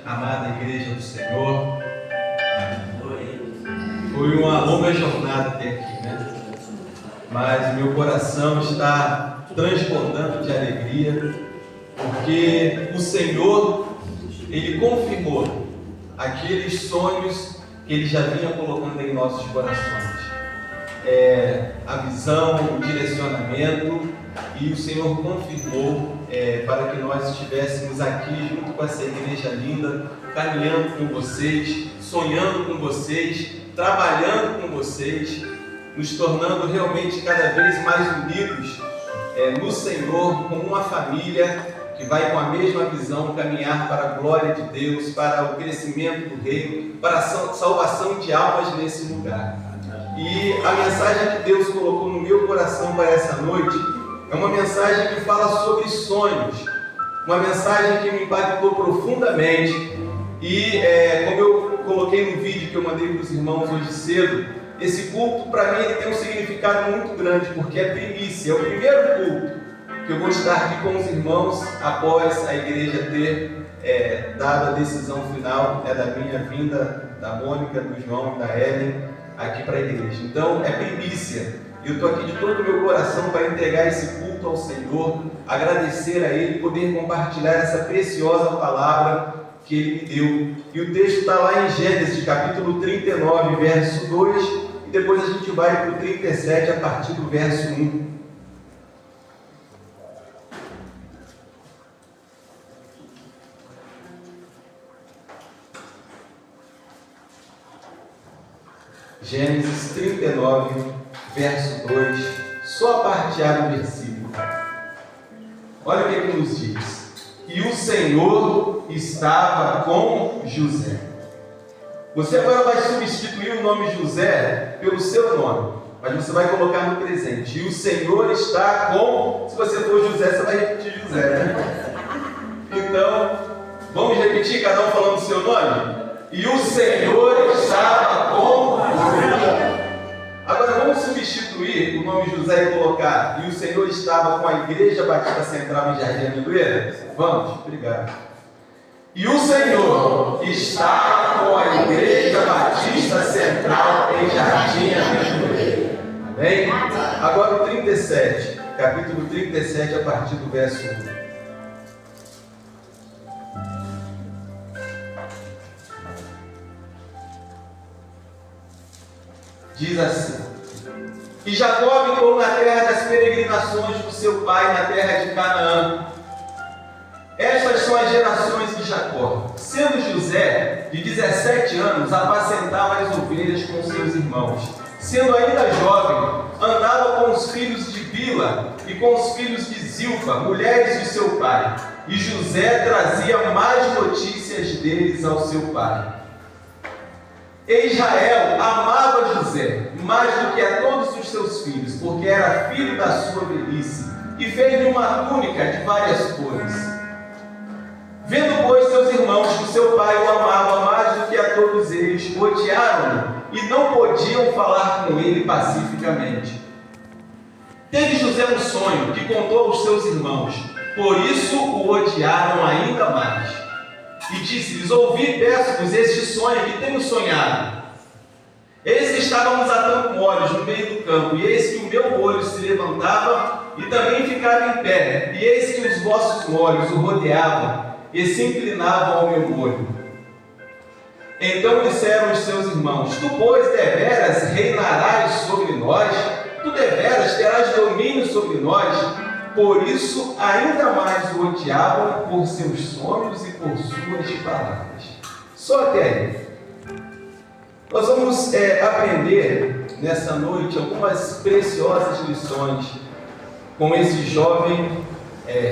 Amada Igreja do Senhor, foi uma longa jornada até aqui, né? Mas meu coração está transbordando de alegria, porque o Senhor, Ele confirmou aqueles sonhos que Ele já vinha colocando em nossos corações. A visão, o direcionamento, e o Senhor confirmou para que nós estivéssemos aqui junto com essa igreja linda, caminhando com vocês, sonhando com vocês, trabalhando com vocês, nos tornando realmente cada vez mais unidos no Senhor, como uma família que vai com a mesma visão caminhar para a glória de Deus, para o crescimento do reino, para a salvação de almas nesse lugar. E a mensagem que Deus colocou no meu coração para essa noite é uma mensagem que fala sobre sonhos, uma mensagem que me impactou profundamente. E como eu coloquei no vídeo que eu mandei para os irmãos hoje cedo, esse culto para mim ele tem um significado muito grande, porque é primícia, é o primeiro culto que eu vou estar aqui com os irmãos após a igreja ter dado a decisão final da minha vinda, da Mônica, do João e da Ellen aqui para a igreja. Então é primícia. Eu estou aqui de todo o meu coração para entregar esse culto ao Senhor, agradecer a Ele, poder compartilhar essa preciosa palavra que Ele me deu. E o texto está lá em Gênesis, capítulo 39, verso 2, e depois a gente vai para o 37, a partir do verso 1. Gênesis 39, verso 2, só a parte A do versículo. Olha o que nos diz. E o Senhor estava com José. Você agora vai substituir o nome José pelo seu nome, mas você vai colocar no presente. E o Senhor está com... Se você for José, você vai repetir José, né? Então, vamos repetir, cada um falando o seu nome? E o Senhor estava com José. Agora vamos substituir o nome José e colocar: e o Senhor estava com a Igreja Batista Central em Jardim Amendoeira? Vamos, obrigado. E o Senhor estava com a Igreja Batista Central em Jardim Amendoeira. Amém? Agora o 37, capítulo 37, a partir do verso 1. Diz assim: E Jacó habitou na terra das peregrinações do seu pai, na terra de Canaã. Estas são as gerações de Jacó. Sendo José de 17 anos, apacentava as ovelhas com seus irmãos. Sendo ainda jovem, andava com os filhos de Bila e com os filhos de Zilpa, mulheres de seu pai. E José trazia mais notícias deles ao seu pai. E Israel amava José mais do que a todos os seus filhos, porque era filho da sua velhice, e fez-lhe uma túnica de várias cores. Vendo, pois, seus irmãos que o seu pai o amava mais do que a todos eles, odiaram-no e não podiam falar com ele pacificamente. Teve José um sonho que contou aos seus irmãos, por isso o odiaram ainda mais. E disse-lhes: ouvi, peço-vos este sonho que tenho sonhado. Eis que estávamos atando molhos no meio do campo, e eis que o meu molho se levantava e também ficava em pé, e eis que os vossos molhos o rodeavam e se inclinavam ao meu molho. Então disseram os seus irmãos: tu, pois, deveras reinarás sobre nós? Tu deveras terás domínio sobre nós? Por isso, ainda mais o odiavam por seus sonhos e por suas palavras. Só até aí. Nós vamos aprender nessa noite algumas preciosas lições com esse jovem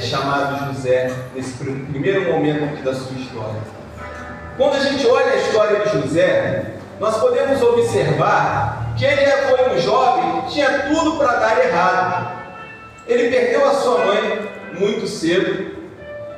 chamado José, nesse primeiro momento aqui da sua história. Quando a gente olha a história de José, nós podemos observar que ele foi um jovem que tinha tudo para dar errado. Ele perdeu a sua mãe muito cedo,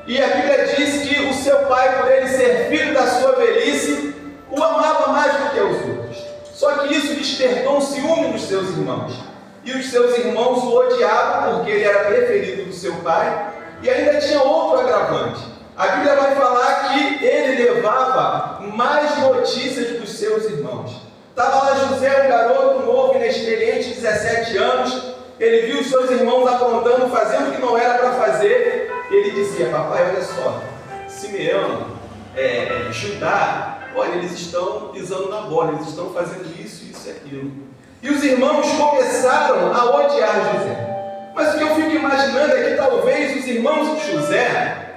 e a Bíblia diz que o seu pai, por ele ser filho da sua velhice, o amava mais do que os outros. Só que isso despertou um ciúme nos seus irmãos, e os seus irmãos o odiavam porque ele era preferido do seu pai, e ainda tinha outro agravante. A Bíblia vai falar que ele levava mais notícias dos seus irmãos. Estava lá José, um garoto novo, inexperiente, 17 anos. Ele viu os seus irmãos aprontando, fazendo o que não era para fazer. Ele dizia: papai, olha só, Simeão, Judá, olha, eles estão pisando na bola, eles estão fazendo isso, isso e aquilo. E os irmãos começaram a odiar José. Mas o que eu fico imaginando é que talvez os irmãos de José,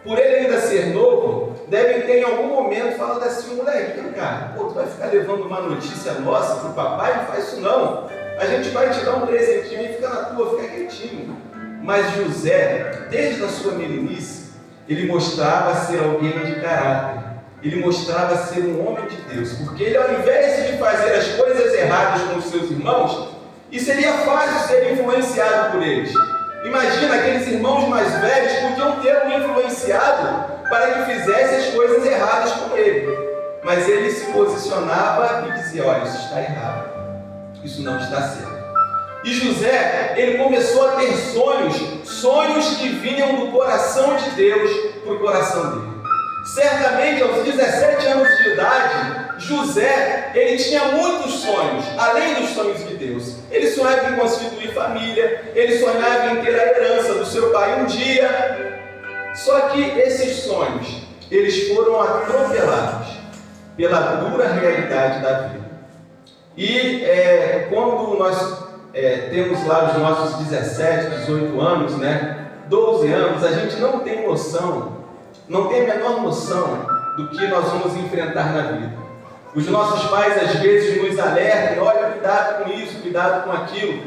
por ele ainda ser novo, devem ter em algum momento falado assim: moleque, vem cá, tu vai ficar levando uma notícia nossa para o papai? Não faz isso não. A gente vai te dar um presentinho e fica na tua, fica quietinho. Mas José, desde a sua meninice, ele mostrava ser alguém de caráter. Ele mostrava ser um homem de Deus. Porque ele, ao invés de fazer as coisas erradas com os seus irmãos, e seria fácil ser influenciado por eles. Imagina, aqueles irmãos mais velhos podiam ter um influenciado para que fizesse as coisas erradas com ele. Mas ele se posicionava e dizia: olha, isso está errado. Isso não está certo. E José, ele começou a ter sonhos que vinham do coração de Deus para o coração dele. Certamente, aos 17 anos de idade, José, ele tinha muitos sonhos, além dos sonhos de Deus. Ele sonhava em constituir família, ele sonhava em ter a herança do seu pai um dia. Só que esses sonhos, eles foram atropelados pela dura realidade da vida. E quando nós temos lá os nossos 17, 18 anos, 12 anos, a gente não tem noção, não tem a menor noção do que nós vamos enfrentar na vida. Os nossos pais às vezes nos alertam: olha, cuidado com isso, cuidado com aquilo.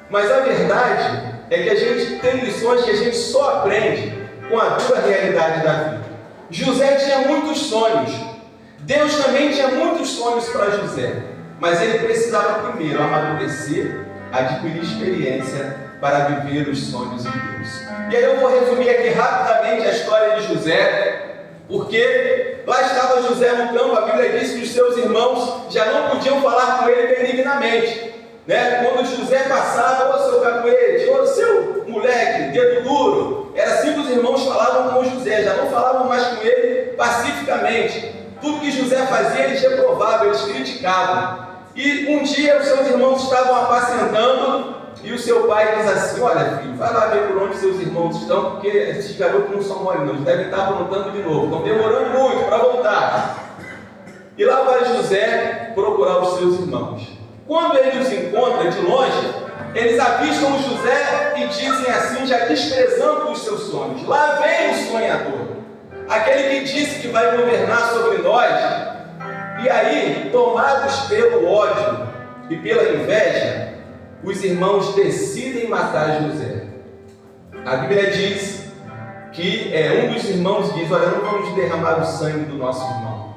Mas a verdade é que a gente tem lições que a gente só aprende com a dura realidade da vida. José tinha muitos sonhos. Deus também tinha muitos sonhos para José. Mas ele precisava primeiro amadurecer, adquirir experiência para viver os sonhos de Deus. E aí eu vou resumir aqui rapidamente a história de José, porque lá estava José no campo. A Bíblia diz que os seus irmãos já não podiam falar com ele benignamente. Quando José passava: ô seu cacuete, ô seu moleque, dedo duro. Era assim que os irmãos falavam com José, já não falavam mais com ele pacificamente. Tudo que José fazia, eles reprovavam, eles criticavam. E um dia os seus irmãos estavam apacentando, e o seu pai diz assim: olha filho, vai lá ver por onde seus irmãos estão, porque esses garotos não são mole não, eles devem estar aprontando de novo, estão demorando muito para voltar. E lá vai José procurar os seus irmãos. Quando ele os encontra de longe, eles avistam José e dizem assim, já desprezando os seus sonhos: lá vem o sonhador, aquele que disse que vai governar sobre nós. E aí, tomados pelo ódio e pela inveja, os irmãos decidem matar José. A Bíblia diz que um dos irmãos diz: olha, não vamos derramar o sangue do nosso irmão.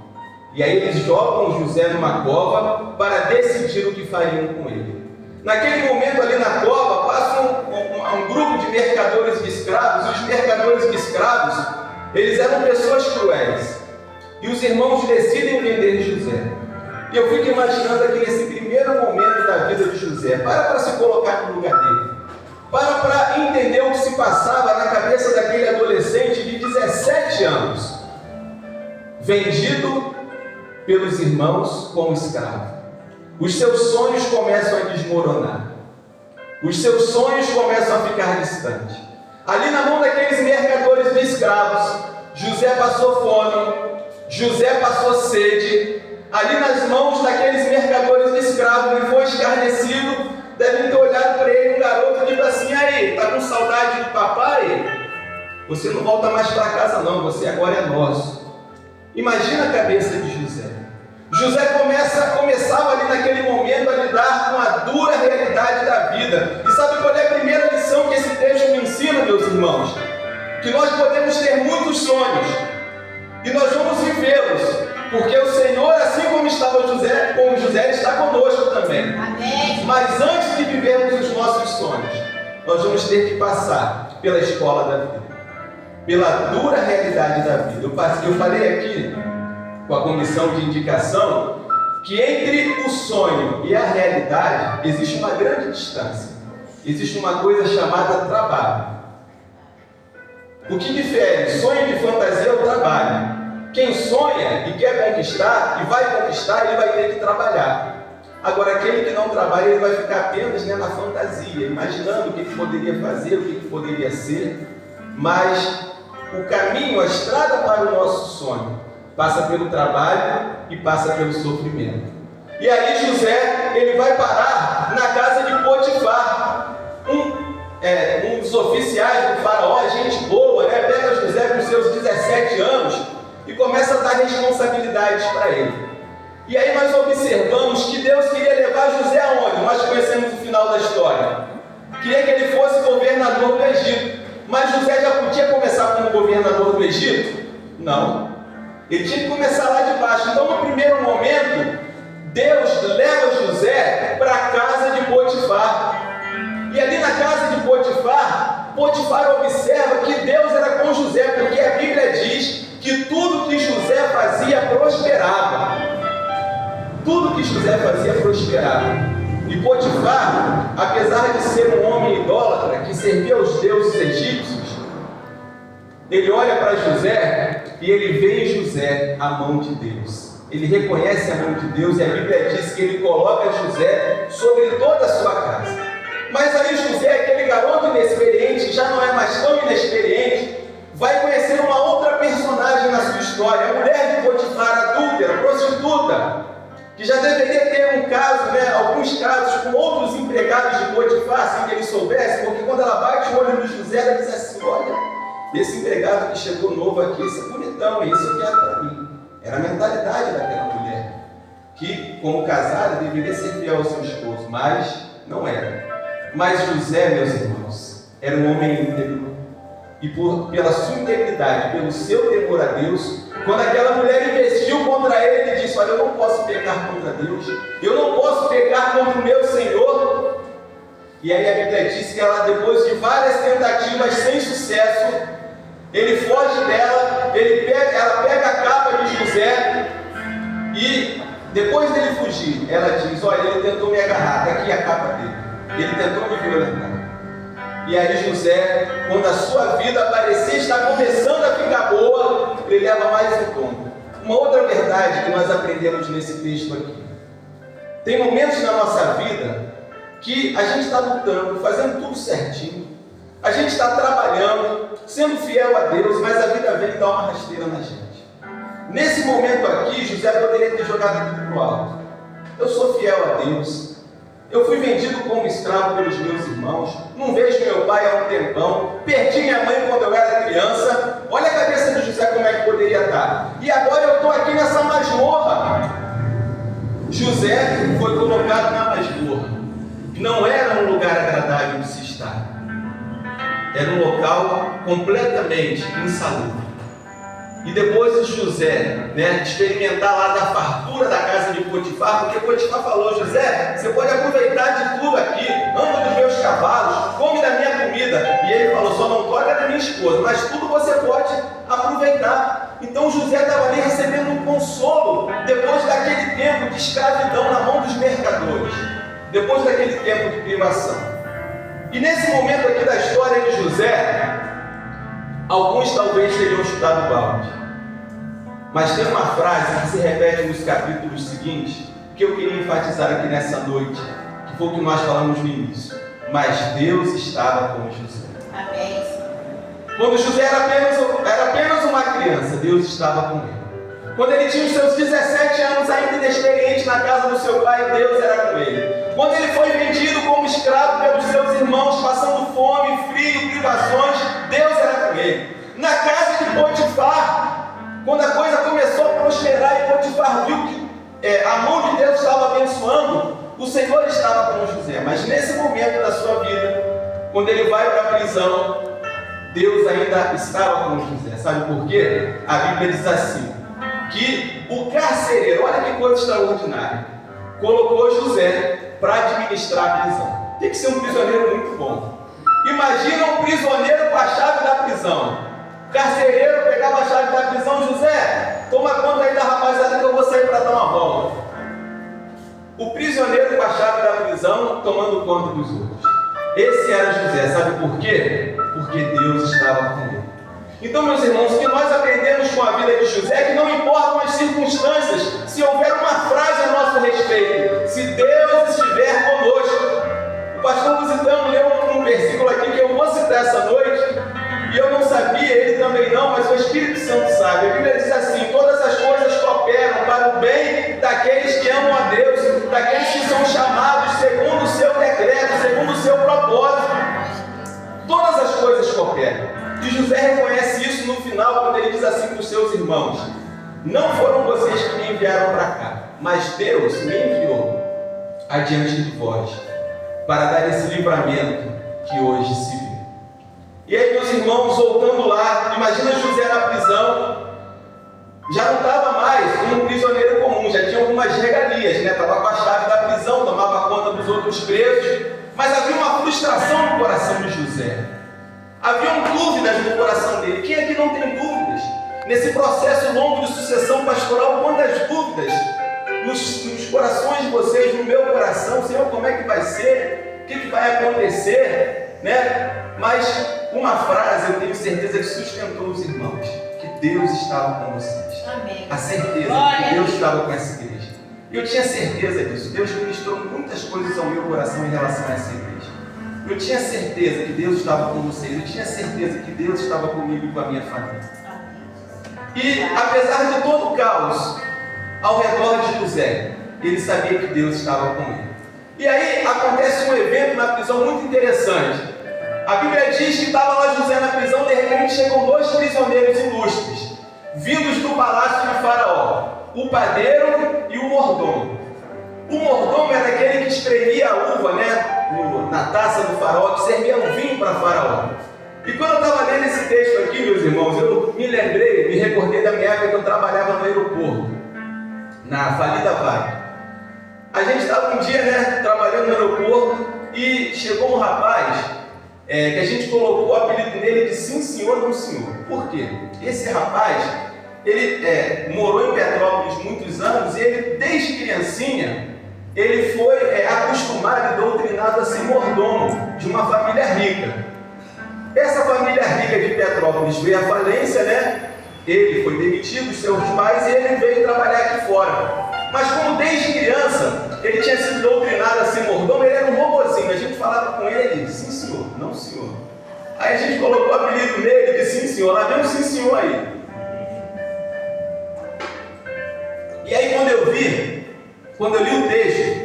E aí eles jogam José numa cova para decidir o que fariam com ele. Naquele momento ali na cova, passa um grupo de mercadores de escravos. E os mercadores de escravos, eles eram pessoas cruéis. E os irmãos decidem vender José. E eu fico imaginando aqui nesse primeiro momento da vida de José. Para se colocar no lugar dele. Para entender o que se passava na cabeça daquele adolescente de 17 anos. Vendido pelos irmãos como escravo. Os seus sonhos começam a desmoronar. Os seus sonhos começam a ficar distantes. Ali na mão daqueles mercadores de escravos, José passou fome. José passou sede. Ali nas mãos daqueles mercadores de escravos, ele foi escarnecido. Devem ter olhado para ele, um garoto, e dito assim: aí, tá com saudade do papai? Você não volta mais para casa não, você agora é nosso. Imagina a cabeça de José. José começava ali naquele momento a lidar com a dura realidade da vida. E sabe qual é a primeira lição que esse texto me ensina, meus irmãos? Que nós podemos ter muitos sonhos e nós vamos vivê-los, porque o Senhor, assim como estava José, ele está conosco também. Amém. Mas antes de vivermos os nossos sonhos, nós vamos ter que passar pela escola da vida, pela dura realidade da vida. Eu falei aqui com a comissão de indicação que entre o sonho e a realidade existe uma grande distância. Existe uma coisa chamada trabalho. O que difere sonho de fantasia é o trabalho. Quem sonha e quer conquistar, e vai conquistar, ele vai ter que trabalhar. Agora, aquele que não trabalha, ele vai ficar apenas na fantasia, imaginando o que poderia fazer, o que poderia ser. Mas o caminho, a estrada para o nosso sonho, passa pelo trabalho e passa pelo sofrimento. E aí José, ele vai parar na casa de Potifar, um dos oficiais do faraó, gente boa, né? Pega José com seus 17 anos e começa a dar responsabilidades para ele. E aí nós observamos que Deus queria levar José aonde? Nós conhecemos o final da história. Queria que ele fosse governador do Egito. Mas José já podia começar como governador do Egito? Não. Ele tinha que começar lá de baixo. Então, no primeiro momento, Deus leva José para a casa de Potifar. E ali na casa de Potifar, Potifar observa que Deus era com José, porque a Bíblia diz que tudo que José fazia prosperava. Tudo que José fazia prosperava. E Potifar, apesar de ser um homem idólatra que servia aos deuses egípcios, ele olha para José e ele vê em José a mão de Deus. Ele reconhece a mão de Deus e a Bíblia diz que ele coloca José sobre toda a sua casa. Mas aí José, aquele garoto inexperiente, já não é mais tão inexperiente, vai conhecer uma outra personagem na sua história, a mulher de Potifar, adúltera, prostituta, que já deveria ter um caso, alguns casos com outros empregados de Potifar, sem que ele soubesse, porque quando ela bate o olho no José, ela diz assim: olha, esse empregado que chegou novo aqui, esse é bonitão, esse eu quero para mim. Era a mentalidade daquela mulher, que como casada deveria ser fiel ao seu esposo, mas não era. Mas José, meus irmãos, era um homem íntegro, e pela sua integridade, pelo seu temor a Deus, quando aquela mulher investiu contra ele, ele disse: olha, eu não posso pecar contra Deus, eu não posso pecar contra o meu Senhor. E aí a Bíblia diz que ela, depois de várias tentativas sem sucesso, ele foge dela, ela pega a capa de José, e depois dele fugir, ela diz: olha, ele tentou me agarrar, está aqui a capa dele, ele tentou me violentar. E aí José, quando a sua vida parecia estar começando a ficar boa, ele leva mais um tombo. Uma outra verdade que nós aprendemos nesse texto aqui: tem momentos na nossa vida que a gente está lutando, fazendo tudo certinho, a gente está trabalhando, sendo fiel a Deus, mas a vida vem e dá uma rasteira na gente. Nesse momento aqui, José poderia ter jogado tudo para o alto. Eu sou fiel a Deus, eu fui vendido como escravo pelos meus irmãos, não vejo meu pai há um tempão, perdi minha mãe quando eu era criança, olha a cabeça de José como é que poderia estar. E agora eu estou aqui nessa masmorra. José foi colocado na masmorra. Não era um lugar agradável de se estar. Era um local completamente insalubre. E depois de José, experimentar lá da fartura da casa de Potifar, porque Potifar falou: José, você pode aproveitar de tudo aqui, anda dos meus cavalos, come da minha comida. E ele falou: só não toca da minha esposa, mas tudo você pode aproveitar. Então José estava ali recebendo um consolo, depois daquele tempo de escravidão na mão dos mercadores, depois daquele tempo de privação. E nesse momento aqui da história de José, alguns talvez teriam chutado o balde. Mas tem uma frase que se repete nos capítulos seguintes, que eu queria enfatizar aqui nessa noite, que foi o que nós falamos no início. Mas Deus estava com José. Amém. Quando José era apenas uma criança, Deus estava com ele. Quando ele tinha os seus 17 anos, ainda inexperiente na casa do seu pai, Deus era com ele. Quando ele foi vendido como escravo pelos seus irmãos, passando fome, frio, privações, Deus era com ele. Na casa de Potifar, quando a coisa começou a prosperar e Potifar viu que a mão de Deus estava abençoando, o Senhor estava com José. Mas nesse momento da sua vida, quando ele vai para a prisão, Deus ainda estava com José. Sabe por quê? A Bíblia diz assim, que o carcereiro, olha que coisa extraordinária, colocou José para administrar a prisão. Tem que ser um prisioneiro muito bom. Imagina um prisioneiro com a chave da prisão. O carcereiro pegava a chave da prisão: José, toma conta aí da rapaziada que eu vou sair para dar uma volta. O prisioneiro com a chave da prisão tomando conta dos outros. Esse era José, sabe por quê? Porque Deus estava com ele. Então, meus irmãos, o que nós aprendemos com a vida de José é que não importam as circunstâncias, se houver uma frase a nosso respeito, se Deus estiver conosco. O pastor Lusitano leu um versículo aqui que eu vou citar essa noite, e eu não sabia, ele também não, mas o Espírito Santo sabe. A Bíblia diz assim: todas as coisas cooperam para o bem daqueles que amam a Deus, daqueles que são chamados segundo o seu decreto, segundo o seu propósito. Todas as coisas cooperam. E José reconhece isso no final, quando ele diz assim para os seus irmãos: não foram vocês que me enviaram para cá, mas Deus me enviou adiante de vós, para dar esse livramento que hoje se vê. E aí, meus irmãos, voltando lá, imagina José na prisão, já não estava mais como um prisioneiro comum, já tinha algumas regalias, né? Estava com a chave da prisão, tomava conta dos outros presos, mas havia uma frustração no coração de José. Haviam dúvidas no coração dele. Quem aqui não tem dúvidas? Nesse processo longo de sucessão pastoral, quantas dúvidas nos corações de vocês, no meu coração: Senhor, como é que vai ser? O que vai acontecer? Né? Mas uma frase eu tenho certeza que sustentou os irmãos: que Deus estava com vocês. Amém. A certeza que Deus estava com essa igreja. Eu tinha certeza disso. Deus ministrou muitas coisas ao meu coração em relação a essa igreja. Eu tinha certeza que Deus estava com vocês. Eu tinha certeza que Deus estava comigo e com a minha família. E apesar de todo o caos ao redor de José, ele sabia que Deus estava com ele. E aí acontece um evento na prisão muito interessante. A Bíblia diz que estava lá José na prisão, de repente chegam dois prisioneiros ilustres, vindos do palácio de Faraó: o padeiro e o mordomo. O mordomo era aquele que espremia a uva, né, na taça do Faraó, que servia um vinho para Faraó. E quando eu estava lendo esse texto aqui, meus irmãos, eu me recordei da minha época que eu trabalhava no aeroporto, na falida Vale. A gente estava um dia, né, trabalhando no aeroporto, e chegou um rapaz que a gente colocou o apelido nele de Sim Senhor, Não Senhor. Por quê? Esse rapaz, ele morou em Petrópolis muitos anos, e ele, desde criancinha, ele foi acostumado e doutrinado a ser mordomo de uma família rica. Essa família rica de Petrópolis veio à falência, né? Ele foi demitido, os seus pais, e ele veio trabalhar aqui fora. Mas como desde criança ele tinha sido doutrinado a ser mordomo, ele era um robozinho. A gente falava com ele: sim senhor, não senhor. Aí a gente colocou o apelido nele de Sim Senhor. Lá vem um Sim Senhor aí. E aí quando eu li o texto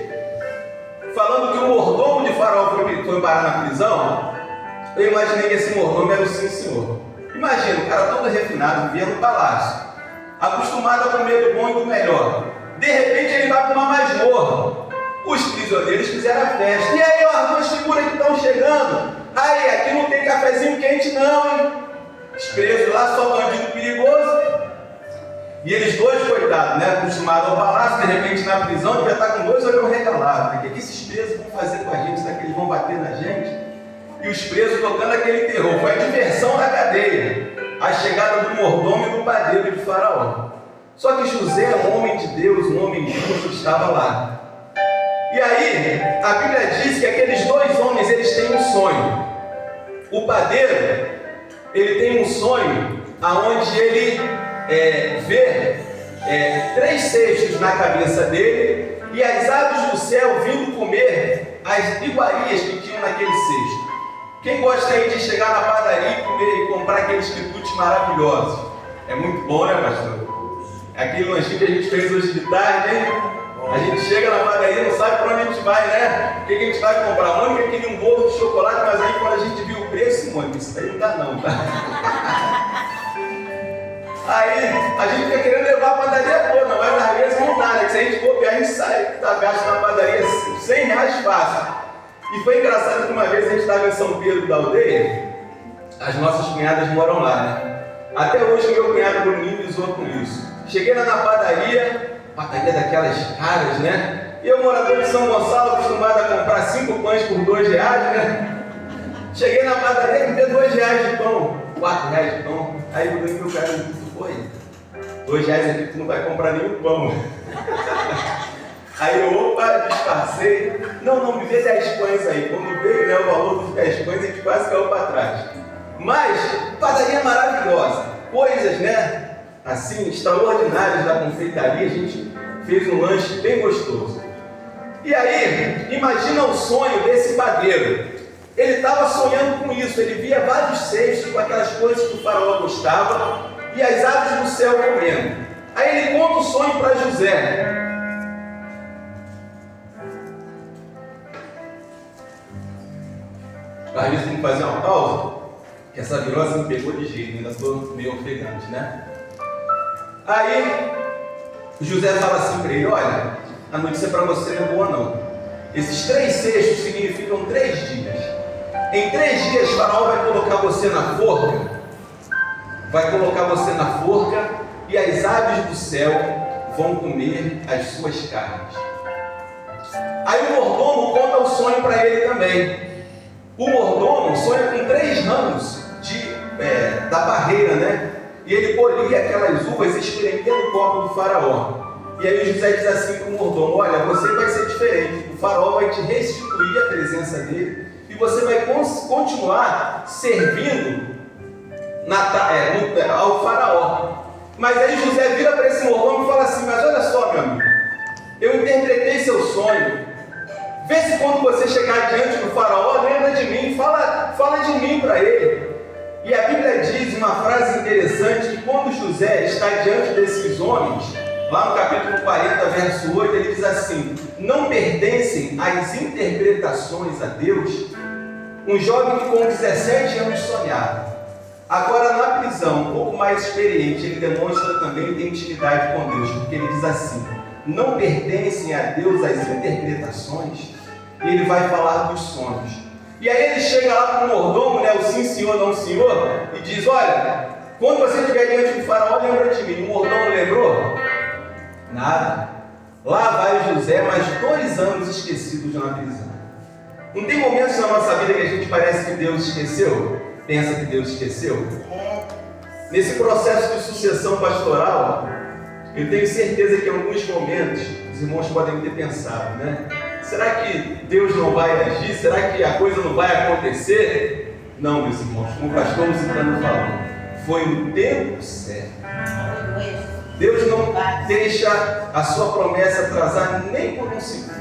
falando que o mordomo de Faraó foi parar na prisão, eu imaginei que esse mordomo era o Sim Senhor. Imagina, o cara todo refinado, vivia no palácio, acostumado a comer do bom e do melhor. De repente ele vai para uma masmorra. Os prisioneiros fizeram a festa. E aí, ó, as duas figuras que estão chegando. Aí, aqui não tem cafezinho quente não, hein? Os presos lá, só bandido perigoso. E eles dois, coitados, né, acostumados ao palácio, de repente na prisão, já está com dois olhos regalados. O que esses presos vão fazer com a gente? Será que eles vão bater na gente? E os presos tocando aquele terror. Foi a diversão da cadeia. A chegada do mordomo e do padeiro de Faraó. Só que José, um homem de Deus, um homem justo, estava lá. E aí, a Bíblia diz que aqueles dois homens, eles têm um sonho. O padeiro, ele tem um sonho aonde ele vê 3 cestos na cabeça dele e as aves do céu vindo comer as iguarias que tinham naquele cesto. Quem gosta aí de chegar na padaria e comer e comprar aqueles quitutes maravilhosos? É muito bom, né, pastor? Aquele lanchinho que a gente fez hoje de tarde, hein? A gente chega na padaria e não sabe para onde a gente vai, né? O que a gente vai comprar? A Mônica queria um bolo de chocolate, mas aí quando a gente viu o preço, Mônica, isso aí não dá não, tá? Aí a gente fica querendo levar a padaria toda, mas às vezes não dá, né? Que se a gente copiar, a gente sai, tá gasto na padaria R$100 fácil. E foi engraçado que uma vez a gente estava em São Pedro da Aldeia, as nossas cunhadas moram lá, né? Até hoje o meu cunhado Bruninho me zoou com isso. Cheguei lá na padaria daquelas caras, né? E eu, morador de São Gonçalo, acostumado a comprar 5 pães por R$2, né? Cheguei na padaria e me deu R$2 de pão, R$4 de pão. Aí eu falei, meu cara, tu foi? R$2 aqui tu não vai comprar nenhum pão. Aí eu, opa, disfarcei. Não, me vê 10 pães aí. Quando veio, né, o valor dos 10 pães, a gente quase caiu para trás. Mas, padaria maravilhosa, coisas, né, assim, extraordinárias da confeitaria, a gente fez um lanche bem gostoso. E aí, imagina o sonho desse padeiro. Ele estava sonhando com isso, ele via vários cestos com aquelas coisas que o faraó gostava e as aves do céu comendo. Aí ele conta o sonho para José. Às vezes tem que fazer uma pausa, que essa virose me pegou de jeito, ainda estou meio ofegante, né? Aí José fala assim para ele: olha, a notícia para você não é boa não. Esses 3 cestos significam 3 dias. Em 3 dias o faraó vai colocar você na forca. Vai colocar você na forca e as aves do céu vão comer as suas carnes. Aí o mordomo conta o sonho para ele também. O mordomo sonha com 3 ramos da barreira, né? E ele colhia aquelas uvas e espremia no copo do faraó. E aí José diz assim para o mordomo: olha, você vai ser diferente. O faraó vai te restituir a presença dele e você vai continuar servindo ao faraó. Mas aí José vira para esse mordomo e fala assim: mas olha só, meu amigo, eu interpretei seu sonho. Vê se quando você chegar diante do faraó, lembra de mim, fala de mim para ele. E a Bíblia diz uma frase interessante, que quando José está diante desses homens, lá no capítulo 40, verso 8, ele diz assim: não pertencem às interpretações a Deus um jovem que com 17 anos sonhava. Agora na prisão, um pouco mais experiente, ele demonstra também ter intimidade com Deus, porque ele diz assim: não pertencem a Deus as interpretações, e ele vai falar dos sonhos. E aí ele chega lá para o mordomo, né, o sim senhor, não senhor, e diz: olha, quando você estiver diante do faraó, lembra de mim. O mordomo lembrou? Nada. Lá vai José, mais 2 anos esquecidos na prisão. Não tem momentos na nossa vida que a gente parece que Deus esqueceu? Pensa que Deus esqueceu? Nesse processo de sucessão pastoral, eu tenho certeza que em alguns momentos os irmãos podem ter pensado, né? Será que Deus não vai agir? Será que a coisa não vai acontecer? Não, meus irmãos, como o pastor Lucitano falou, foi no tempo certo. Deus não deixa a sua promessa atrasar nem por um segundo.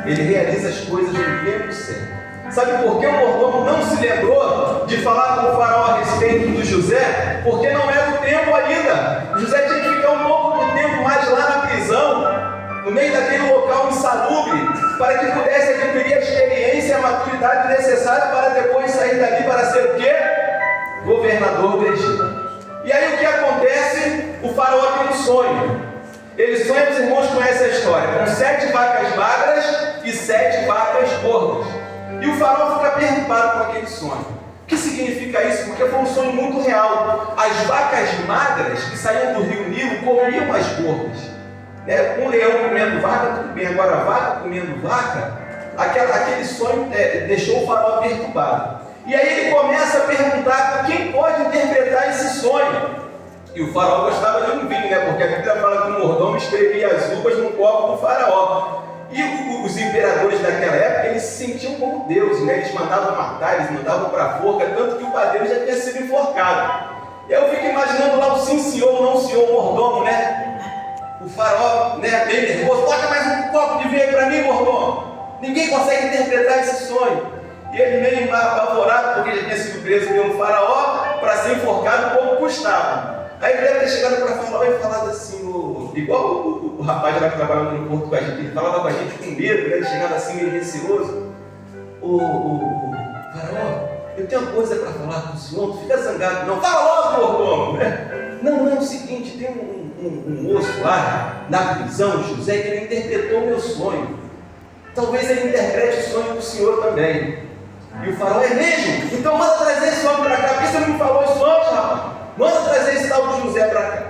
Ele realiza as coisas no tempo certo. Sabe por que o mordomo não se lembrou de falar com o faraó a respeito do José? Porque não era o tempo ainda. José tinha que ficar um pouco de tempo mais lá na prisão, no meio daquele local insalubre, para que pudesse adquirir a experiência e a maturidade necessária para depois sair dali para ser o quê? Governador do Egito. E aí o que acontece? O faraó tem um sonho. Ele sonha, os irmãos conhecem a história, com 7 vacas magras e 7 vacas gordas. E o faraó fica preocupado com aquele sonho. O que significa isso? Porque foi um sonho muito real. As vacas magras que saíam do rio Nilo comiam as gordas. Um leão comendo vaca, tudo bem. Agora, a vaca comendo vaca, aquele sonho deixou o faraó perturbado. E aí ele começa a perguntar quem pode interpretar esse sonho. E o faraó gostava de um vinho, né? Porque a Bíblia fala que o mordomo espremia as uvas no copo do faraó. E os imperadores daquela época, eles se sentiam como deuses, né? Eles mandavam matar, eles mandavam para a forca, tanto que o padeiro já tinha sido enforcado. E aí eu fico imaginando lá o sim senhor, não senhor, mordomo, né? O faraó, né, bem nervoso: bota mais um copo de vinho aí para mim, mordomo. Ninguém consegue interpretar esse sonho. E ele meio apavorado, porque já tinha sido preso pelo faraó, para ser enforcado, como custava. Aí ele deve ter chegado para falar e falado assim, igual o rapaz lá que trabalhava no porto com a gente, ele falava com a gente com medo, né? Ele chegava assim meio receoso: faraó, eu tenho uma coisa para falar com o senhor, não fica zangado não, fala logo, mordomo, né? Não, é o seguinte, tem um moço lá na prisão, José, que ele interpretou o meu sonho. Talvez ele interprete o sonho do senhor também. E o faraó: é mesmo? Então manda trazer esse homem para cá. Por que você não me falou isso antes, rapaz? Manda trazer esse tal de José para cá.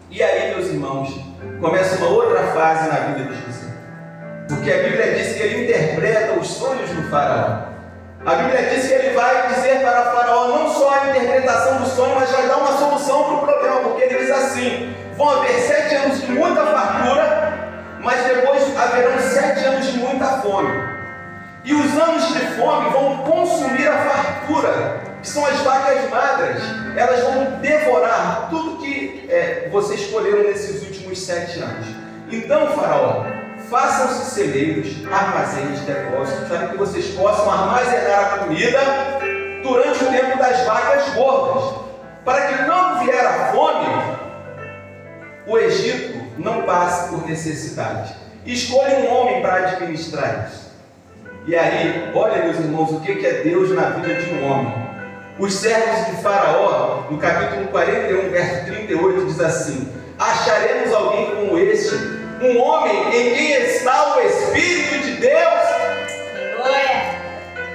E aí, meus irmãos, começa uma outra fase na vida de José. Porque a Bíblia diz que ele interpreta os sonhos do faraó. A Bíblia diz que ele vai dizer para o faraó não só a interpretação do sonho, mas vai dar uma solução para o problema. Porque ele diz assim: vão haver 7 anos de muita fartura, mas depois haverão 7 anos de muita fome. E os anos de fome vão consumir a fartura. que são as vacas magras. Elas vão devorar tudo que vocês colheram nesses últimos 7 anos. Então, Faraó, façam-se celeiros, armazéns, depósitos, para que vocês possam armazenar a comida durante o tempo das vacas gordas, para que quando vier a fome, o Egito não passe por necessidade. Escolha um homem para administrar isso. E aí, olha, meus irmãos, o que é Deus na vida de um homem. Os servos de Faraó, no capítulo 41, verso 38, diz assim: acharemos alguém como este, um homem em quem está o Espírito de Deus?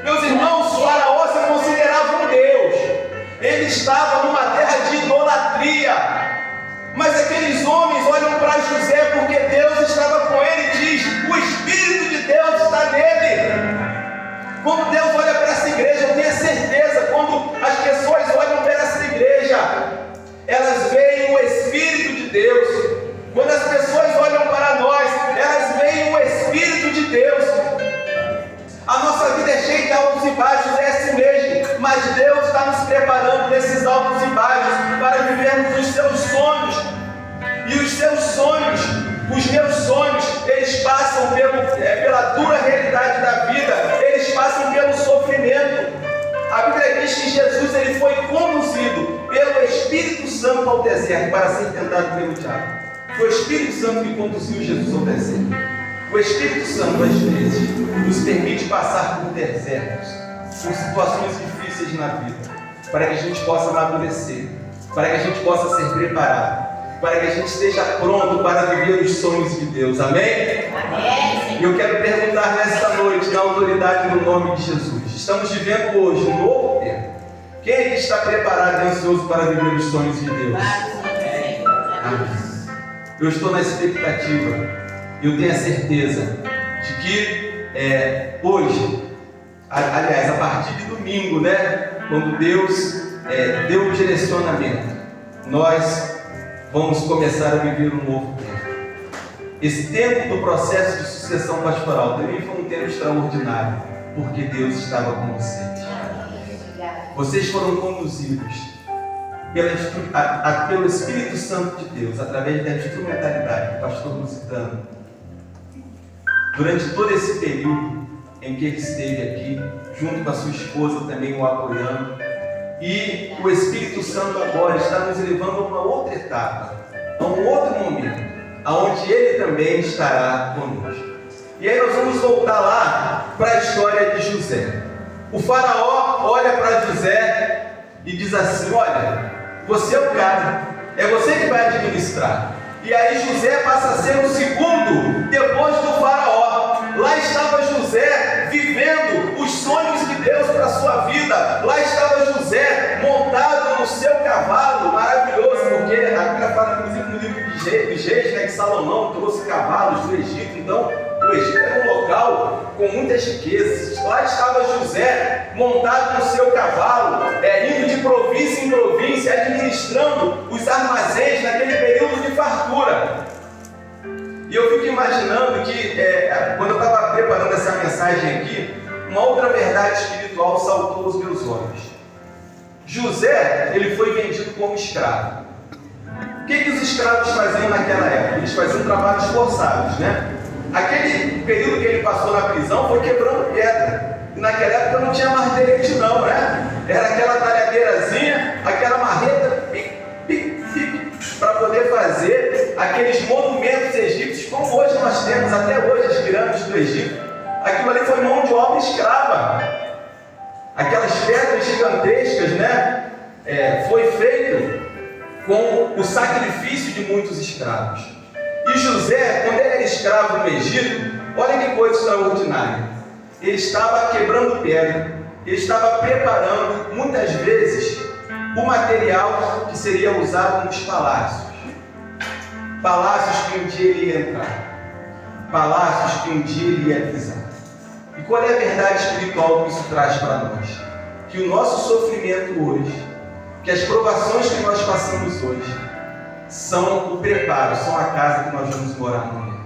Meus irmãos, Faraó se considerava um Deus. Ele estava numa terra de idolatria. Mas aqueles homens olham para José porque Deus estava com ele e diz: o Espírito de Deus está nele. Quando Deus olha para essa igreja, eu tenho certeza, quando as pessoas olham para essa igreja, elas veem o Espírito de Deus. Quando as pessoas olham para nós, elas veem o Espírito de Deus. A nossa vida é cheia de altos e baixos, é assim mesmo, mas Deus está nos preparando nesses altos e baixos para vivermos os seus sonhos. E os seus sonhos, os meus sonhos, eles passam pela dura realidade da vida, eles passam pelo sofrimento. A Bíblia diz que Jesus ele foi conduzido pelo Espírito Santo ao deserto para ser tentado pelo diabo. Foi o Espírito Santo que conduziu Jesus ao deserto. O Espírito Santo, às vezes, nos permite passar por desertos, por situações difíceis na vida, para que a gente possa amadurecer, para que a gente possa ser preparado, para que a gente esteja pronto para viver os sonhos de Deus. Amém? Amém. E eu quero perguntar nesta noite, na autoridade no nome de Jesus. Estamos vivendo hoje um novo tempo. Quem aqui está preparado e ansioso para viver os sonhos de Deus? Amém. Eu estou na expectativa. Eu tenho a certeza de que hoje, aliás, a partir de domingo, né, quando Deus deu o direcionamento, nós vamos começar a viver um novo tempo. Esse tempo do processo de sucessão pastoral também foi um tempo extraordinário, porque Deus estava com vocês. Vocês foram conduzidos pelo Espírito Santo de Deus, através da instrumentalidade do pastor Lusitano. Durante todo esse período em que ele esteve aqui, junto com a sua esposa também o apoiando, e o Espírito Santo agora está nos levando a uma outra etapa, a um outro momento, onde ele também estará conosco. E aí nós vamos voltar lá para a história de José. O faraó olha para José e diz assim: olha, você é o cara, é você que vai administrar. E aí José passa a ser o segundo depois do faraó. Lá estava José vivendo os sonhos de Deus para a sua vida. Lá estava José montado no seu cavalo, maravilhoso, porque a Bíblia fala inclusive no livro de Reis, né, que Salomão trouxe cavalos do Egito. Então o Egito era um local com muitas riquezas. Lá estava José montado no seu cavalo, indo de província em província, administrando os armazéns naquele período de fartura. E eu fico imaginando que, quando eu estava preparando essa mensagem aqui, uma outra verdade espiritual saltou aos meus olhos. José, ele foi vendido como escravo. O que os escravos faziam naquela época? Eles faziam trabalhos forçados, né? Aquele período que ele passou na prisão foi quebrando pedra. E naquela época não tinha martelete não, né? Era aquela talhadeirazinha, aquela marreta, para poder fazer aqueles monumentos egípcios, como hoje nós temos, até hoje, as pirâmides do Egito. Aquilo ali foi mão de obra escrava. Aquelas pedras gigantescas, né? Foi feito com o sacrifício de muitos escravos. E José, quando ele era escravo no Egito, olha que coisa extraordinária. Ele estava quebrando pedra, ele estava preparando, muitas vezes, o material que seria usado nos palácios. Palácios que um dia ele ia entrar. Palácios que um dia ele ia pisar. E qual é a verdade espiritual que isso traz para nós? Que o nosso sofrimento hoje, que as provações que nós passamos hoje, são o preparo, são a casa que nós vamos morar amanhã.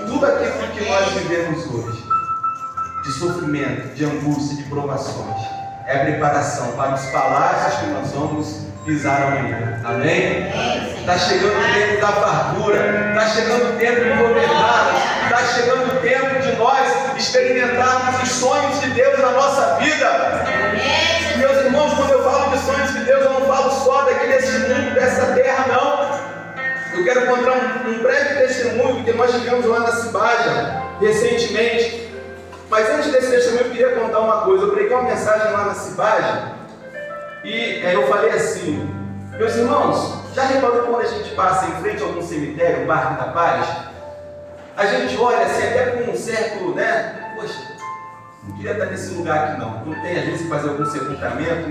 Tudo aquilo que nós vivemos hoje, de sofrimento, de angústia, de provações, é a preparação para os palácios que nós vamos pisar amanhã. Amém? Está chegando o tempo da fartura, está chegando o tempo de governarmos, está chegando o tempo de nós experimentarmos os sonhos de Deus na nossa vida. Meus irmãos, quando eu falo de sonhos de Deus, eu não falo só daqui desse mundo, dessa terra, não. Eu quero contar um breve testemunho que nós tivemos lá na Cibaja recentemente. Mas antes desse testemunho, eu queria contar uma coisa. Eu preguei uma mensagem lá na Cibaja e eu falei assim: meus irmãos, já reparou quando a gente passa em frente a algum cemitério, o Parque da Paz? A gente olha assim, até com um certo, poxa, não queria estar nesse lugar aqui não. Não tem às vezes que fazer algum sepultamento,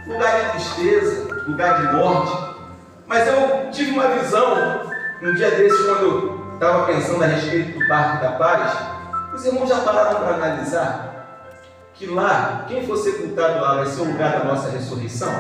lugar de tristeza, lugar de morte. Mas eu tive uma visão, um dia desses, quando eu estava pensando a respeito do Parque da Paz. Os irmãos já pararam para analisar que lá, quem for sepultado lá vai ser o lugar da nossa ressurreição?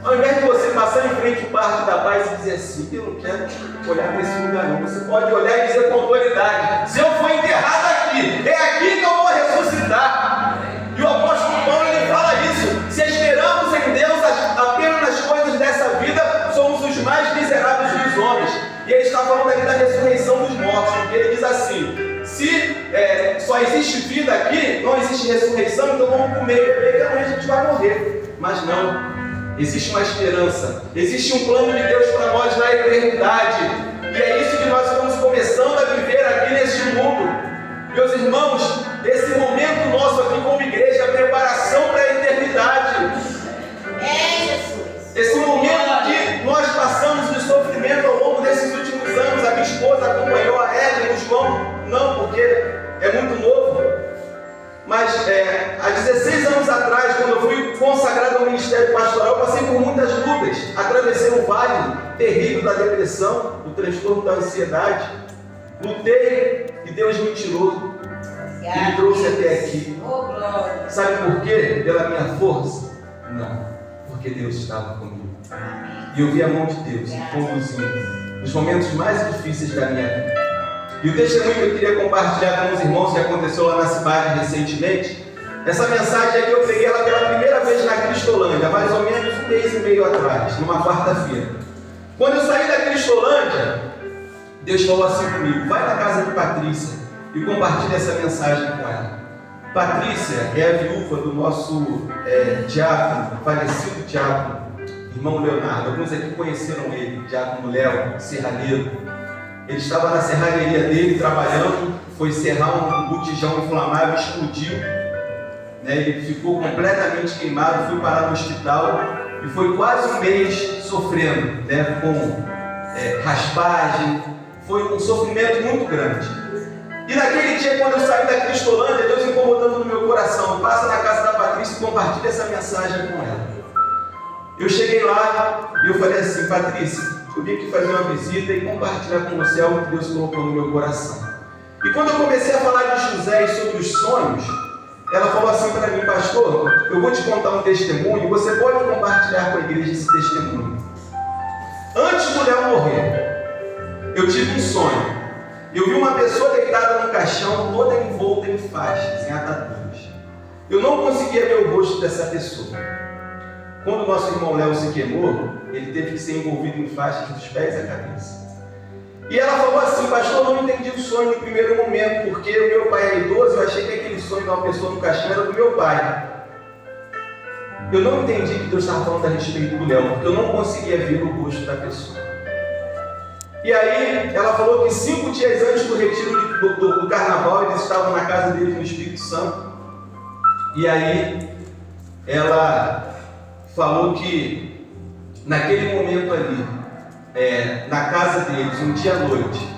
Ao invés de você passar em frente ao Parque da Paz e dizer assim: eu não quero olhar para esse lugar não, você pode olhar e dizer com autoridade: se eu for enterrado aqui, é aqui que eu vou ressuscitar. E o apóstolo Paulo, ele fala isso: se esperamos em Deus apenas nas coisas dessa vida, somos os mais miseráveis dos homens. E ele está falando aqui da ressurreição dos mortos, porque ele diz assim: se só existe vida aqui, não existe ressurreição, então vamos comer e beber, que amanhã a gente vai morrer. Mas não, existe uma esperança, existe um plano de Deus para nós na eternidade, e é isso que nós estamos começando a viver aqui neste mundo. Meus irmãos, esse momento nosso aqui como igreja é a preparação para a eternidade. Esse momento que nós passamos de sofrimento ao longo desses últimos anos. A minha esposa acompanhou a Ellen, o João não, porque é muito novo, mas há 16 anos atrás, quando eu fui consagrado ao ministério pastoral, eu passei por muitas lutas, atravessei um vale terrível da depressão, do transtorno da ansiedade, lutei e Deus me tirou e me trouxe até aqui. Sabe por quê? Pela minha força? Não, porque Deus estava comigo e eu vi a mão de Deus me conduzindo nos momentos mais difíceis da minha vida. E o testemunho que eu queria compartilhar com os irmãos que aconteceu lá na Cibaja recentemente, essa mensagem aqui eu peguei ela pela primeira vez na Cristolândia, mais ou menos um mês e meio atrás, numa quarta-feira. Quando eu saí da Cristolândia, Deus falou assim comigo: vai na casa de Patrícia e compartilha essa mensagem com ela. Patrícia é a viúva do nosso diácono, falecido diácono, irmão Leonardo. Alguns aqui conheceram ele, diácono Léo, serralheiro. Ele estava na serralheria dele trabalhando, foi serrar um botijão inflamável, explodiu, ele ficou completamente queimado, foi parar no hospital e foi quase um mês sofrendo, com raspagem, foi um sofrimento muito grande. E naquele dia, quando eu saí da Cristolândia, Deus incomodando no meu coração: passa na casa da Patrícia e compartilha essa mensagem com ela. Eu cheguei lá e eu falei assim: Patrícia, eu vim aqui fazer uma visita e compartilhar com você algo que Deus colocou no meu coração. E quando eu comecei a falar de José e sobre os sonhos, ela falou assim para mim: pastor, eu vou te contar um testemunho e você pode compartilhar com a igreja esse testemunho. Antes do Léo morrer, eu tive um sonho. Eu vi uma pessoa deitada no caixão, toda envolta em faixas, em ataduras. Eu não conseguia ver o rosto dessa pessoa. Quando o nosso irmão Léo se queimou, ele teve que ser envolvido em faixas dos pés à cabeça. E ela falou assim: pastor, eu não entendi o sonho no primeiro momento, porque o meu pai era idoso, eu achei que aquele sonho de uma pessoa no caixão era do meu pai. Eu não entendi que Deus estava falando a respeito do Léo, porque eu não conseguia ver o rosto da pessoa. E aí, ela falou que 5 dias antes do retiro do carnaval, eles estavam na casa deles no Espírito Santo. E aí, ela falou que naquele momento ali, na casa deles, um dia à noite,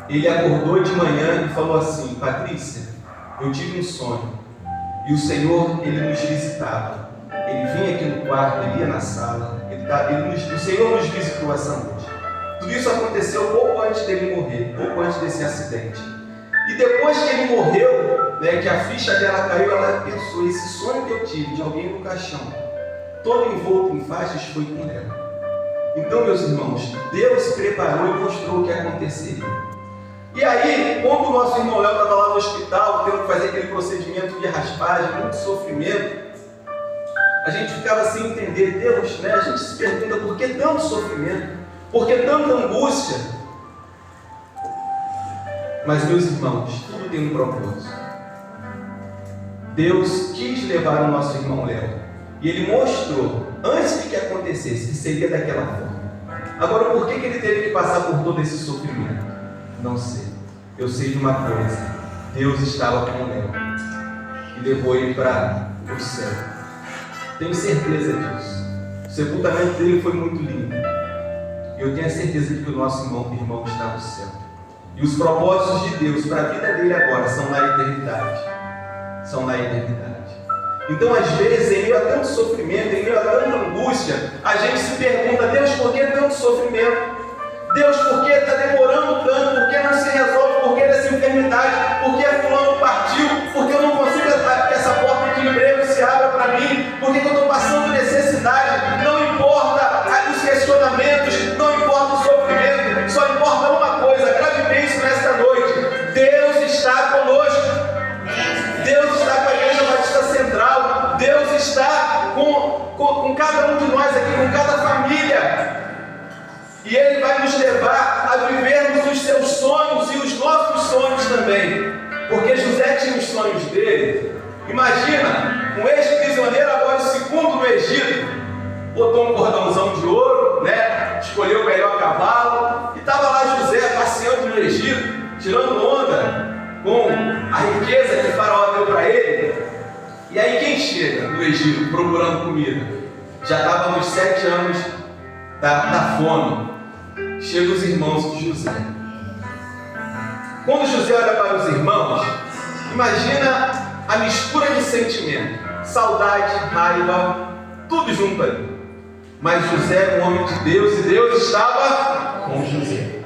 ele acordou de manhã e falou assim: Patrícia, eu tive um sonho e o Senhor, ele nos visitava. Ele vinha aqui no quarto, ele ia na sala, o Senhor nos visitou essa noite. Tudo isso aconteceu pouco antes dele morrer, pouco antes desse acidente. E depois que ele morreu, que a ficha dela caiu, ela pensou: esse sonho que eu tive de alguém no caixão, todo envolto em faixas, foi com ela. Então, meus irmãos, Deus preparou e mostrou o que aconteceria. E aí, quando o nosso irmão Léo estava lá no hospital, tendo que fazer aquele procedimento de raspagem, muito sofrimento, a gente ficava sem entender. Deus, né? A gente se pergunta por que tanto sofrimento, por que tanta angústia? Mas, meus irmãos, tudo tem um propósito. Deus quis levar o nosso irmão Léo, e Ele mostrou, antes de que acontecesse, que seria daquela forma. Agora, por que ele teve que passar por todo esse sofrimento? Não sei. Eu sei de uma coisa: Deus estava com o Léo e levou ele para o céu. Tenho certeza disso. O sepultamento dele foi muito lindo. E eu tenho a certeza de que o nosso irmão está no céu. E os propósitos de Deus para a vida dele agora são na eternidade. São na eternidade. Então, às vezes, em meio a tanto sofrimento, em meio a tanta angústia, a gente se pergunta: Deus, por que tanto sofrimento? Deus, por que está demorando tanto? Por que não se resolve? Por que dessa enfermidade? Por que fulano partiu? Por que eu não consigo que essa porta de emprego se abra para mim? Por que eu estou passando necessidade? Não importa os questionamentos, não importa o sofrimento, só importa uma coisa: grave bem isso nesta noite: Deus está conosco. Deus está com a Igreja Batista Central. Deus está com cada um de nós aqui, com cada família. E Ele vai nos levar a vivermos os seus sonhos e os nossos sonhos também. Porque José tinha os sonhos dele. Imagina, um ex-prisioneiro, agora o segundo no Egito, botou um cordãozão de ouro, né? Escolheu o melhor cavalo, e estava lá José passeando no Egito, tirando onda com a riqueza que Faraó deu para ele. E aí quem chega no Egito procurando comida? Já estava nos 7 anos da fome. Chegam os irmãos de José. Quando José olha para os irmãos, imagina a mistura de sentimento: saudade, raiva, tudo junto ali. Mas José era um homem de Deus, e Deus estava com José.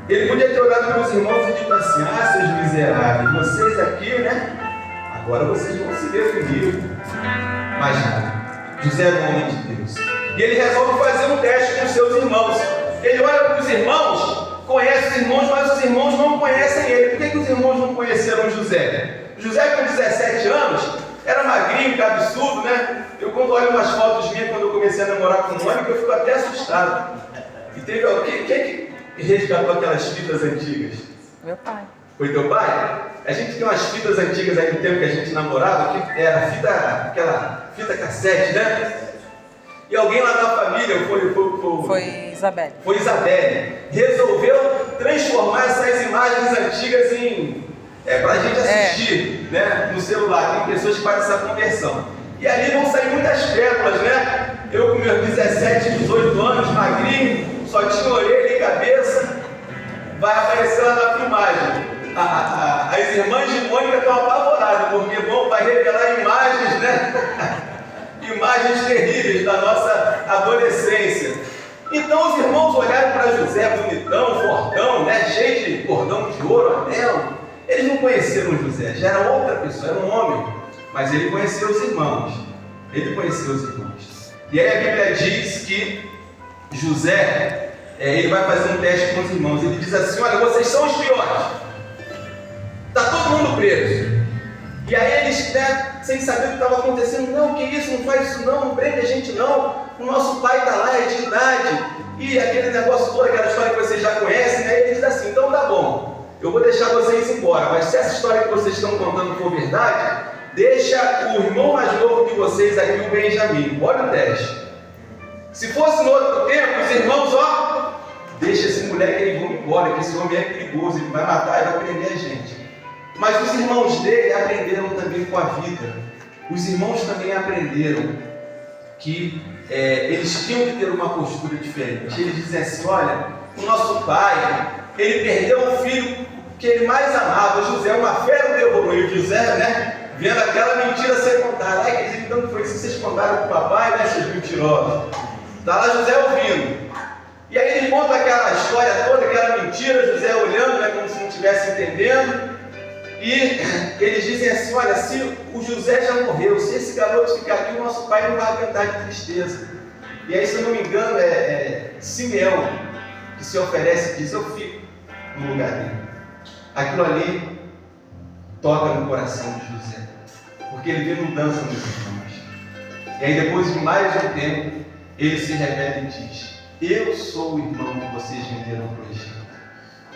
Ele podia ter orado para os irmãos e dito assim: ah, seus miseráveis, vocês aqui, né? Agora vocês vão se ver comigo. Mas não, José era um homem de Deus. E ele resolve fazer um teste com os seus irmãos. Ele olha para os irmãos, conhece os irmãos, mas os irmãos não conhecem ele. Por que os irmãos não conheceram José? José, com 17 anos, era magrinho, cabeçudo, né? Eu, quando olho umas fotos minhas, quando eu comecei a namorar com o Mônica, eu fico até assustado. E teve alguém que resgatou aquelas fitas antigas? Meu pai. Foi teu pai? A gente tem umas fitas antigas aí do tempo que a gente namorava, que era aquela fita cassete, né? E alguém lá da família, Foi Isabelle. Foi Isabelle. Resolveu transformar essas imagens antigas para a gente assistir, né, no celular. Tem pessoas que fazem essa conversão. E ali vão sair muitas pérolas, né? Eu com meus 17, 18 anos, magrinho, só tinha orelha e cabeça. Vai aparecer lá na filmagem. As irmãs de Mônica estão apavoradas, porque vai revelar imagens, né? Imagens terríveis da nossa adolescência. Então os irmãos olharam para José, bonitão, fortão, né? Cheio de cordão de ouro, anel. Eles não conheceram José, já era outra pessoa, era um homem. Mas ele conheceu os irmãos. Ele conheceu os irmãos. E aí a Bíblia diz que José, ele vai fazer um teste com os irmãos. Ele diz assim: olha, vocês são os piores. Está todo mundo preso. E aí eles, né, sem saber o que estava acontecendo: não, que isso, não faz isso não prende a gente não. O nosso pai está lá, é de idade. E aquele negócio todo, aquela história que vocês já conhecem, né? Ele diz assim: então tá bom, eu vou deixar vocês embora. Mas se essa história que vocês estão contando for verdade, deixa o irmão mais novo de vocês aqui, o Benjamim. Olha o teste. Se fosse no outro tempo, os irmãos, deixa esse moleque aí, vamos embora, que esse homem é perigoso, ele vai matar e vai prender a gente. Mas os irmãos dele aprenderam também com a vida. Os irmãos também aprenderam que eles tinham que ter uma postura diferente. Eles dizem assim: olha, o nosso pai, ele perdeu o filho que ele mais amava. José, uma fera, devorou. E José, né, vendo aquela mentira ser contada. Ai, quer dizer, então foi isso que vocês contaram para o papai, né, seus mentirosos? Está lá José ouvindo. E aí ele conta aquela história toda, aquela mentira, José olhando, né, como se não estivesse entendendo. E eles dizem assim: olha, se o José já morreu, se esse garoto ficar aqui, o nosso pai não vai aguentar de tristeza. E aí, se eu não me engano, é Simeão que se oferece e diz: eu fico no lugar dele. Aquilo ali toca no coração de José, porque ele vê mudança nos irmãos. E aí depois de mais um tempo, ele se revela e diz: eu sou o irmão que vocês venderam para o Egito.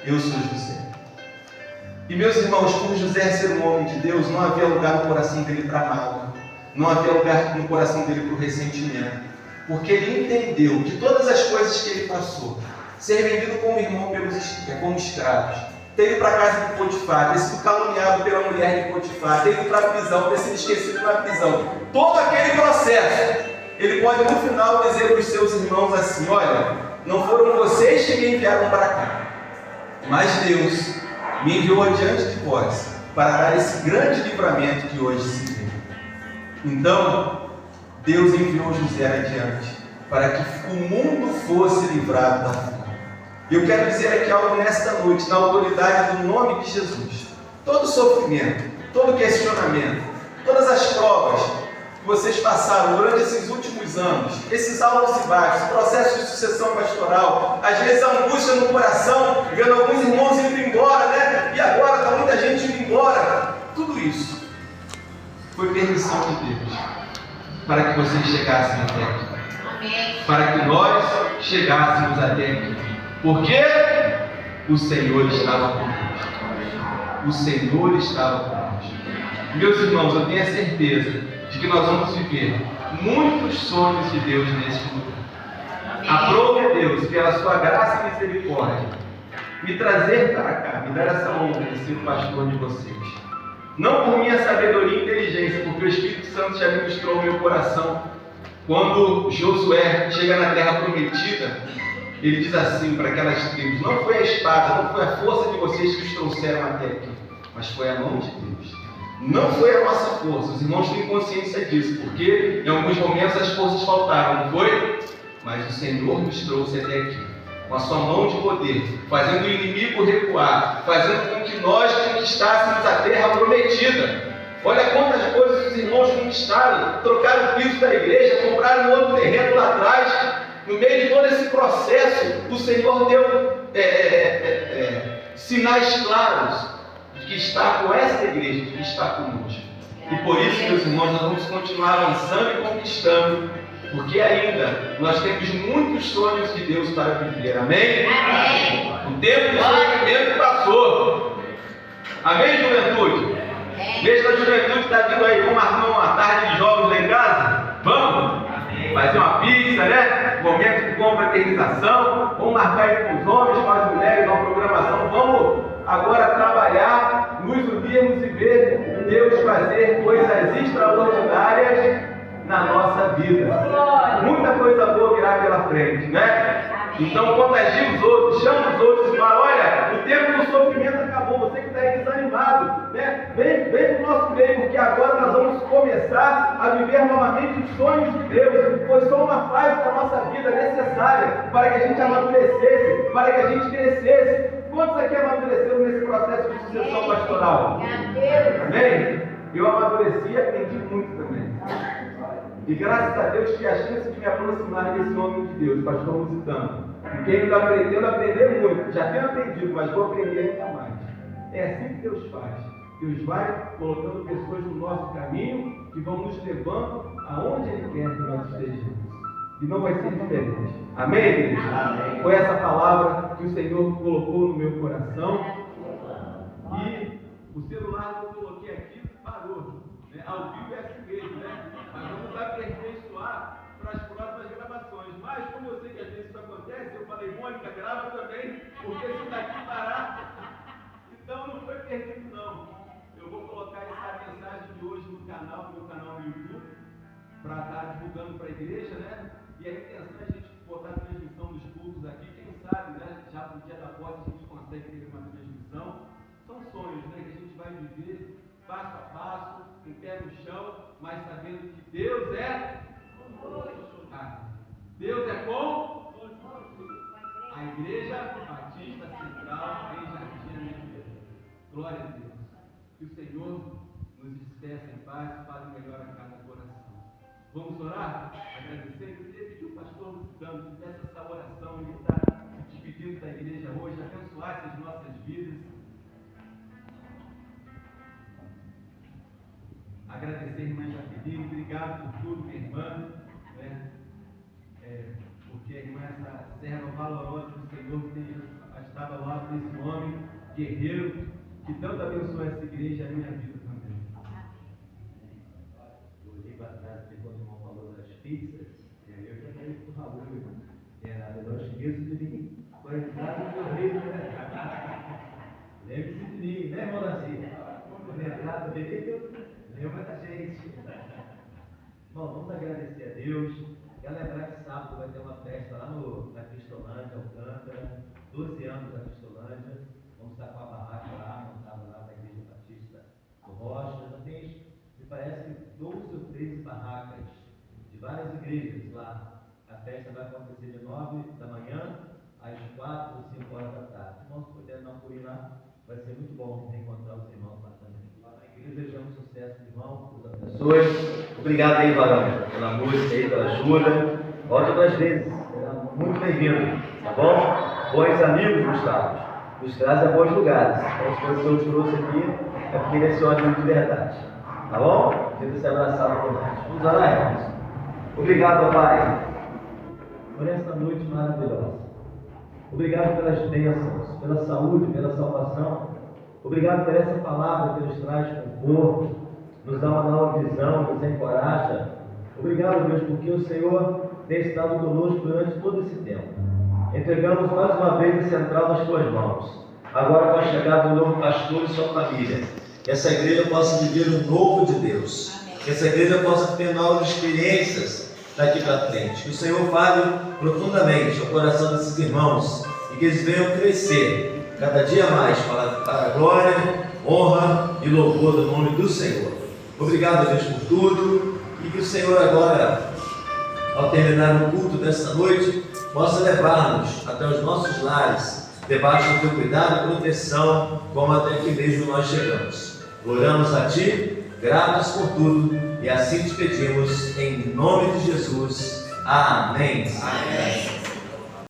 Eu sou José. E meus irmãos, por José ser um homem de Deus, não havia lugar no coração dele para mágoa, não havia lugar no coração dele para o ressentimento, porque ele entendeu que todas as coisas que ele passou, ser vendido como irmão como escravos, ter ido para a casa de Potifar, ter sido caluniado pela mulher de Potifar, ter ido para a prisão, ter sido esquecido na prisão, todo aquele processo, ele pode no final dizer para os seus irmãos assim: olha, não foram vocês que me enviaram para cá, mas Deus me enviou adiante de vós para dar esse grande livramento que hoje se vê. Então, Deus enviou José adiante para que o mundo fosse livrado da fome. Eu quero dizer aqui algo nesta noite, na autoridade do nome de Jesus. Todo sofrimento, todo questionamento, todas as provas que vocês passaram durante esses últimos anos, esses altos e baixos, processo de sucessão pastoral, às vezes a angústia no coração, vendo alguns irmãos indo embora, né? E agora está muita gente indo embora. Tudo isso foi permissão de Deus para que vocês chegassem até aqui. Para que nós chegássemos até aqui. Porque o Senhor estava conosco. O Senhor estava conosco. Meus irmãos, eu tenho a certeza de que nós vamos viver muitos sonhos de Deus neste lugar. Aprove a Deus, pela sua graça e misericórdia, me trazer para cá, me dar essa honra de ser o pastor de vocês. Não por minha sabedoria e inteligência, porque o Espírito Santo já ministrou o meu coração. Quando Josué chega na terra prometida, ele diz assim para aquelas tribos: não foi a espada, não foi a força de vocês que os trouxeram até aqui, mas foi a mão de Deus. Não foi a nossa força. Os irmãos têm consciência disso, porque em alguns momentos as forças faltaram, não foi? Mas o Senhor nos trouxe até aqui, com a sua mão de poder, fazendo o inimigo recuar, fazendo com que nós conquistássemos a terra prometida. Olha quantas coisas os irmãos conquistaram: trocaram o piso da igreja, compraram um outro terreno lá atrás. No meio de todo esse processo, o Senhor deu sinais claros de que está com essa igreja, de que está conosco. E por isso, meus irmãos, nós vamos continuar avançando e conquistando, porque ainda nós temos muitos sonhos de Deus para viver. Amém? Amém. O tempo do sofrimento passou. Amém, juventude? Veja a juventude que está vindo aí. Vamos armar uma tarde de jogos lá em casa? Vamos? Fazer uma pizza, né? Momento de confraternização. Vamos marcar aí com os homens, com as mulheres, uma programação. Vamos agora trabalhar, nos unirmos e ver Deus fazer coisas extraordinárias na nossa vida. Muita coisa boa virá pela frente, né? Então, contagia os outros, chama os outros e fala: olha, o tempo do sofrimento acabou, você que está aí desanimado, né? Vem para o nosso meio, porque agora nós vamos começar a viver novamente os sonhos de Deus. Foi só uma fase da nossa vida necessária para que a gente amadurecesse, para que a gente crescesse. Quantos aqui amadureceram nesse processo de sucessão pastoral? Amém? Eu amadureci e aprendi muito também. E graças a Deus que a chance de me aproximar desse homem de Deus, pastor Lusitano, porque ele está aprendendo a aprender muito. Já tenho aprendido, mas vou aprender ainda mais. É assim que Deus faz. Deus vai colocando pessoas no nosso caminho que vão nos levando aonde Ele quer que nós estejamos. E não vai ser diferente. Amém, igreja? Amém. Foi essa palavra que o Senhor colocou no meu coração. E o celular que eu coloquei aqui parou. Né? Ao vivo é assim mesmo, né? Mas vamos aperfeiçoar para as próximas gravações. Mas como eu sei que às vezes isso acontece, eu falei: Mônica, grava também, porque se daqui parar, então não foi perdido não. Eu vou colocar essa mensagem de hoje no meu canal no YouTube, para estar divulgando para a igreja, né? E a intenção é a gente botar a transmissão dos cultos aqui. Quem sabe, né? Já no dia da posse a gente consegue ter uma transmissão. São sonhos, né? Que a gente vai viver passo a passo, com o pé no chão, mas sabendo que Deus é conosco. Deus é com a Igreja Batista Central em Jardim América. Glória a Deus. Que o Senhor nos despeça em paz e faça melhor a cada coração. Vamos orar? Agradecer. Eu queria pedir o pastor Lusitano que fizesse essa oração. Ele está se despedindo da igreja hoje, abençoasse as nossas vidas. agradecer a irmã Jaqueline, obrigado por tudo, minha irmã, né? Porque a irmã é essa serva valorosa do Senhor, que tem estado ao lado desse homem guerreiro, que tanto abençoa essa igreja e a minha vida também. Eu olhei para trás quando o irmão falou das pizzas, eu já falei para o Raul, eu não esqueço de mim, com a entrada do meu reino, né? Lembre-se de mim, né, irmão Nasci? Quando entrar do reino, lembra da gente. Bom, vamos agradecer a Deus. Quero lembrar que sábado vai ter uma festa lá na Cristolândia, Alcântara, 12 anos da Cristolândia. Vamos estar com a barraca lá, montada lá da Igreja Batista do Rocha. Já tem, me parece que 12 ou 13 barracas de várias igrejas lá. A festa vai acontecer de 9 da manhã às 4 ou 5 horas da tarde. Se nós pudermos dar um pulinho lá, vai ser muito bom encontrar os irmãos lá também. Desejamos sucesso, irmão, Deus abençoe. Obrigado aí, Varão, pela música aí, pela ajuda. Volte outras vezes, será muito bem-vindo, tá bom? Bons amigos, Gustavo, nos traz a bons lugares. Então, se você o trouxe aqui, é porque ele é seu amigo de verdade, tá bom? Tenta se abraçar com nós. Vamos orar, irmãos. Obrigado, papai, por esta noite maravilhosa. Obrigado pelas bênçãos, pela saúde, pela salvação. Obrigado por essa palavra que nos traz conforto, nos dá uma nova visão, nos encoraja. Obrigado, Deus, porque o Senhor tem estado conosco durante todo esse tempo. Entregamos mais uma vez a central nas tuas mãos. Agora, com a chegada do novo pastor e sua família, que essa igreja possa viver o novo de Deus. Amém. Que essa igreja possa ter novas experiências daqui para frente. Que o Senhor fale profundamente ao coração desses irmãos e que eles venham crescer cada dia mais para a glória, honra e louvor do nome do Senhor. Obrigado, Deus, por tudo, e que o Senhor agora, ao terminar o culto desta noite, possa levar-nos até os nossos lares, debaixo do teu cuidado e proteção, como até aqui mesmo nós chegamos. Oramos a Ti, gratos por tudo, e assim te pedimos, em nome de Jesus. Amém. Amém.